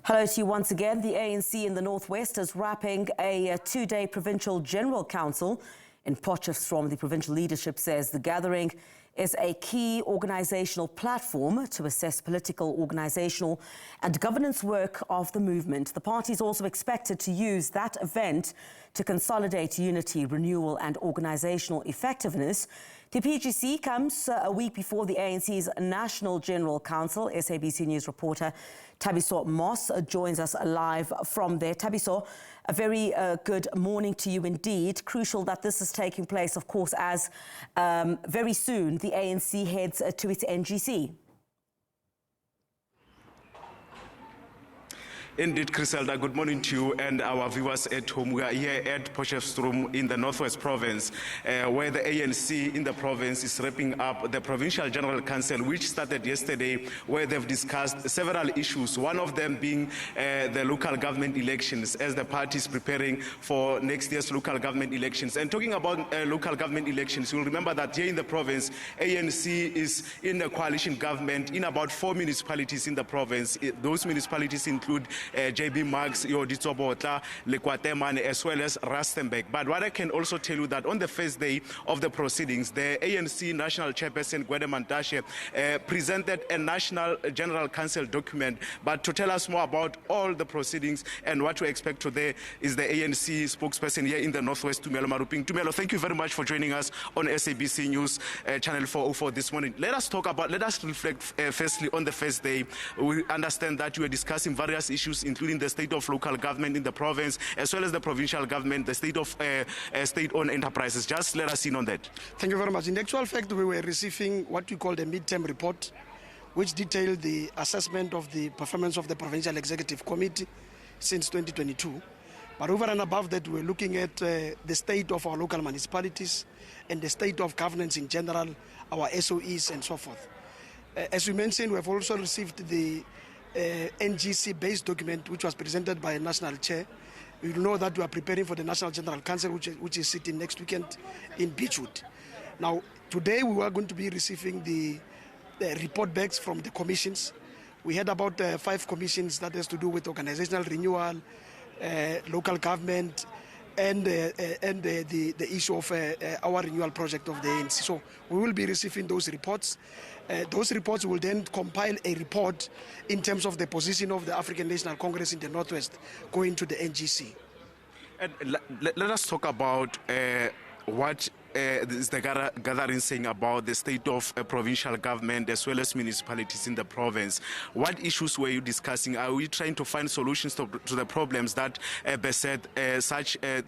Hello to you once again. The ANC in the Northwest is wrapping a two-day Provincial General Council in Potchefstroom. The provincial leadership says the gathering is a key organisational platform to assess political, organisational and governance work of the movement. The party is also expected to use that event to consolidate unity, renewal and organisational effectiveness. The PGC comes a week before the ANC's National General Council. SABC News reporter Thabiso joins us live from there. Thabiso, a very good morning to you indeed. Crucial that this is taking place, of course, as very soon the ANC heads to its NGC. Indeed, Griselda, good morning to you and our viewers at home. We are here at Potchefstroom in the Northwest Province, where the ANC in the province is wrapping up the Provincial General Council, which started yesterday, where they've discussed several issues, one of them being the local government elections, as the party is preparing for next year's local government elections. And talking about local government elections, you'll remember that here in the province, ANC is in a coalition government in about 4 municipalities in the province. Those municipalities include JB Marks, Ditsobotla, Lekwatemane, as well as Rustenburg. But what I can also tell you that on the first day of the proceedings, the ANC National Chairperson, Gwede Mantashe, presented a National General Council document. But to tell us more about all the proceedings and what to expect today is the ANC spokesperson here in the Northwest, Tumelo Maruping. Tumelo, thank you very much for joining us on SABC News Channel 404 this morning. Let us reflect firstly on the first day. We understand that you were discussing various issues, including the state of local government in the province, as well as the provincial government, the state of state-owned enterprises. Just let us in on that. Thank you very much. In actual fact, we were receiving what we call the midterm report, which detailed the assessment of the performance of the Provincial Executive Committee since 2022. But over and above that, we're looking at the state of our local municipalities and the state of governance in general, our SOEs and so forth. As we mentioned, we have also received the NGC-based document, which was presented by a national chair. You know that we are preparing for the National General Council, which is sitting next weekend in Beachwood. Now, today we are going to be receiving the report backs from the commissions. We had about 5 commissions that has to do with organizational renewal, local government, and the issue of our renewal project of the ANC. So we will be receiving those reports. Those reports will then compile a report in terms of the position of the African National Congress in the Northwest going to the NGC. And let us talk about what is the gathering saying about the state of provincial government as well as municipalities in the province. What issues were you discussing? Are we trying to find solutions to the problems that beset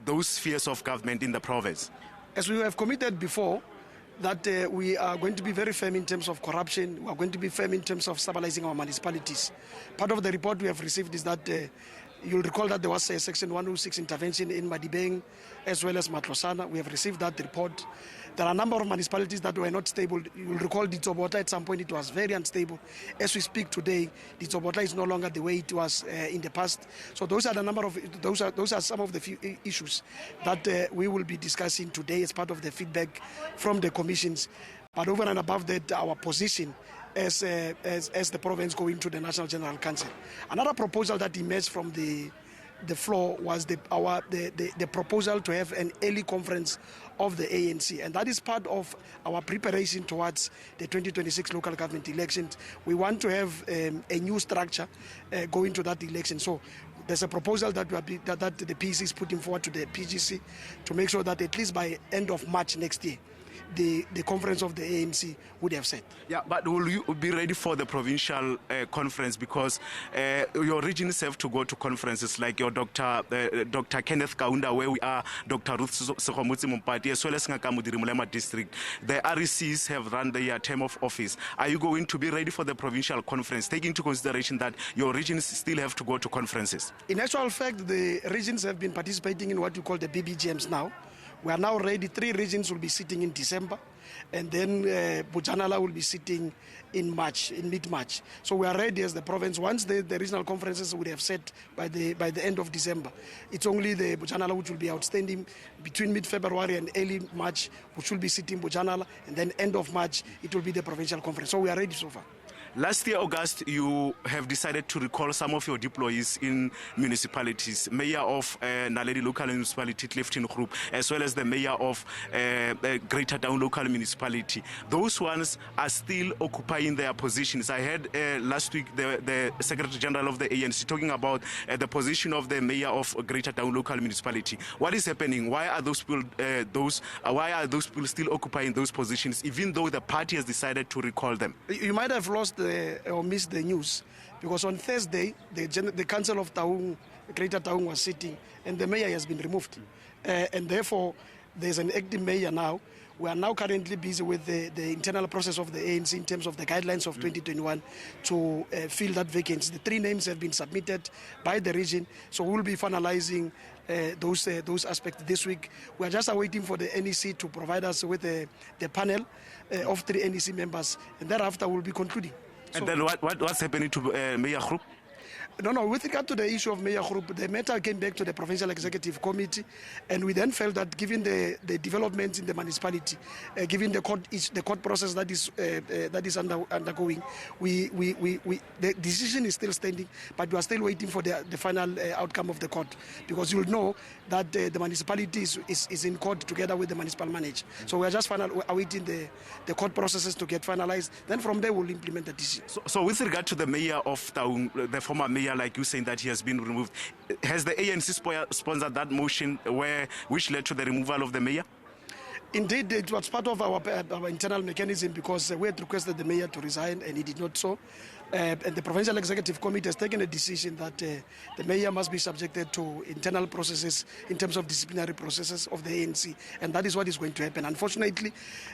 those spheres of government in the province? As we have committed before, that we are going to be very firm in terms of corruption. We are going to be firm in terms of stabilizing our municipalities. Part of the report we have received is that you'll recall that there was a Section 106 intervention in Madibeng as well as Matlosana. We have received that report. There are a number of municipalities that were not stable. You'll recall Ditsobotla, at some point it was very unstable. As we speak today, Ditsobotla is no longer the way it was in the past. So those are some of the few issues that we will be discussing today as part of the feedback from the commissions. But over and above that, our position as the province going to the National General Council. Another proposal that emerged from the floor was the proposal to have an early conference of the ANC, and that is part of our preparation towards the 2026 local government elections. We want to have a new structure going to that election. So there's a proposal that the PGC is putting forward to the PGC to make sure that at least by end of March next year, the conference of the ANC would have said. Yeah, but will you be ready for the provincial conference? Because your regions have to go to conferences like your Dr. Kenneth Kaunda, where we are, Dr. Ruth Sekhomotsi Mumpati, as well as Ngakamudiri Mulema district. The RECs have run their term of office. Are you going to be ready for the provincial conference, taking into consideration that your regions still have to go to conferences? In actual fact, the regions have been participating in what we call the BBGMs now. We are now ready. 3 regions will be sitting in December, and then Bujanala will be sitting in mid-March. So we are ready as the province. Once the regional conferences would have set by the end of December, it's only the Bujanala which will be outstanding between mid-February and early March, which will be sitting Bujanala, and then end of March, it will be the provincial conference. So we are ready so far. Last year, August, you have decided to recall some of your deployees in municipalities. Mayor of Naledi Local Municipality, Clifton Group, as well as the mayor of Greater Town Local Municipality. Those ones are still occupying their positions. I heard last week the Secretary General of the ANC talking about the position of the mayor of Greater Town Local Municipality. What is happening? Why are those people still occupying those positions, even though the party has decided to recall them? You might have lost or missed the news, because on Thursday, the Council of Taung, Greater Taung, was sitting, and the mayor has been removed. And therefore, there's an acting mayor now. We are now currently busy with the internal process of the ANC in terms of the guidelines of 2021 to fill that vacancy. The 3 names have been submitted by the region, so we'll be finalizing those aspects this week. We are just awaiting for the NEC to provide us with the panel of 3 NEC members, and thereafter we'll be concluding. And then what's happening to Mayor Group? No, with regard to the issue of Mayor Group, the matter came back to the Provincial Executive Committee, and we then felt that given the developments in the municipality, given the court process that is undergoing, the decision is still standing, but we are still waiting for the final outcome of the court, because you'll know that the municipality is in court together with the municipal manager. So we are just awaiting the court processes to get finalized. Then from there we'll implement the decision. So with regard to the mayor of Taung, the former mayor, like you saying that he has been removed, has the ANC sponsored that motion which led to the removal of the mayor? Indeed, it was part of our internal mechanism, because we had requested the mayor to resign and he did not so. And the Provincial Executive Committee has taken a decision that the mayor must be subjected to internal processes in terms of disciplinary processes of the ANC, and that is what is going to happen. Unfortunately,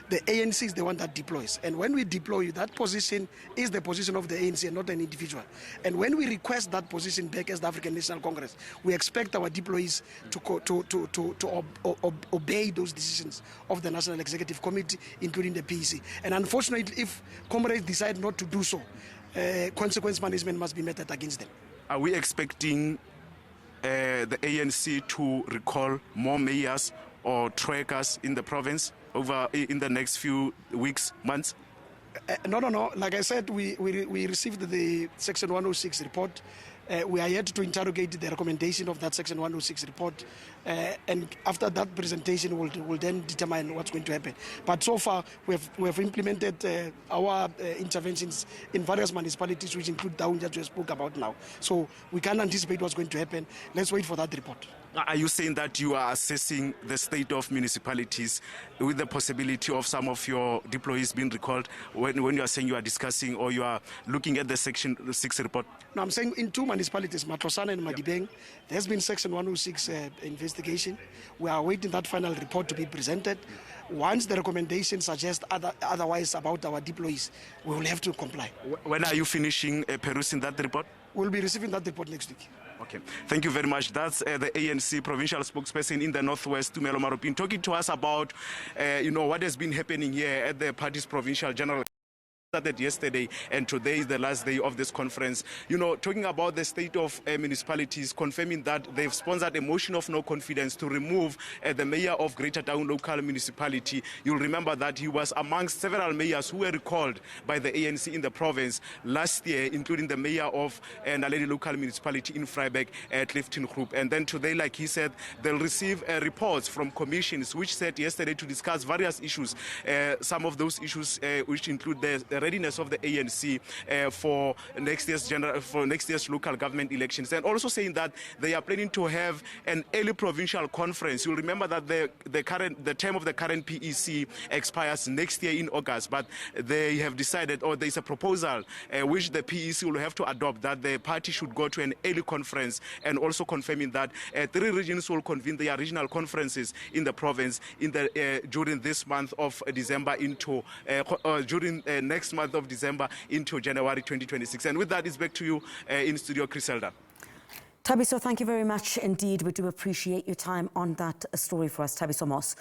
the ANC is the one that deploys, and when we deploy, that position is the position of the ANC and not an individual. And when we request that position back as the African National Congress, we expect our deployees to obey those decisions of the National Executive Committee, including the PGC. And unfortunately, if comrades decide not to do so, consequence management must be meted against them. Are we expecting the ANC to recall more mayors or trackers in the province in the next few weeks, months? No. Like I said, we received the Section 106 report. We are yet to interrogate the recommendation of that Section 106 report, and after that presentation, we'll then determine what's going to happen. But so far, we have implemented our interventions in various municipalities, which include Taung that we spoke about now. So we can't anticipate what's going to happen. Let's wait for that report. Are you saying that you are assessing the state of municipalities with the possibility of some of your deployees being recalled when you are saying you are discussing or you are looking at the Section 6 report? No, I'm saying in 2 municipalities, Matlosana and Madibeng, there's been Section 106 investigation. We are awaiting that final report to be presented. Once the recommendation suggests otherwise about our deployees, we will have to comply. When are you finishing perusing that report? We'll be receiving that report next week. Okay, thank you very much. That's the ANC provincial spokesperson in the Northwest, Tumelo Maropin, talking to us about, what has been happening here at the party's Provincial General started yesterday, and today is the last day of this conference. Talking about the state of municipalities, confirming that they've sponsored a motion of no confidence to remove the mayor of Greater Town Local Municipality. You'll remember that he was amongst several mayors who were recalled by the ANC in the province last year, including the mayor of Naledi Local Municipality in Vryburg, Clifton Group. And then today, like he said, they'll receive reports from commissions, which said yesterday to discuss various issues. Some of those issues, which include the readiness of the ANC for next year's local government elections, and also saying that they are planning to have an early provincial conference. You'll remember that the term of the current PEC expires next year in August, but they have decided, or there's a proposal which the PEC will have to adopt, that the party should go to an early conference, and also confirming that 3 regions will convene their regional conferences in the province during this month of December during next month of December into January 2026. And with that, it's back to you in studio, Griselda. Thabiso, thank you very much indeed. We do appreciate your time on that story for us, Thabiso Moss.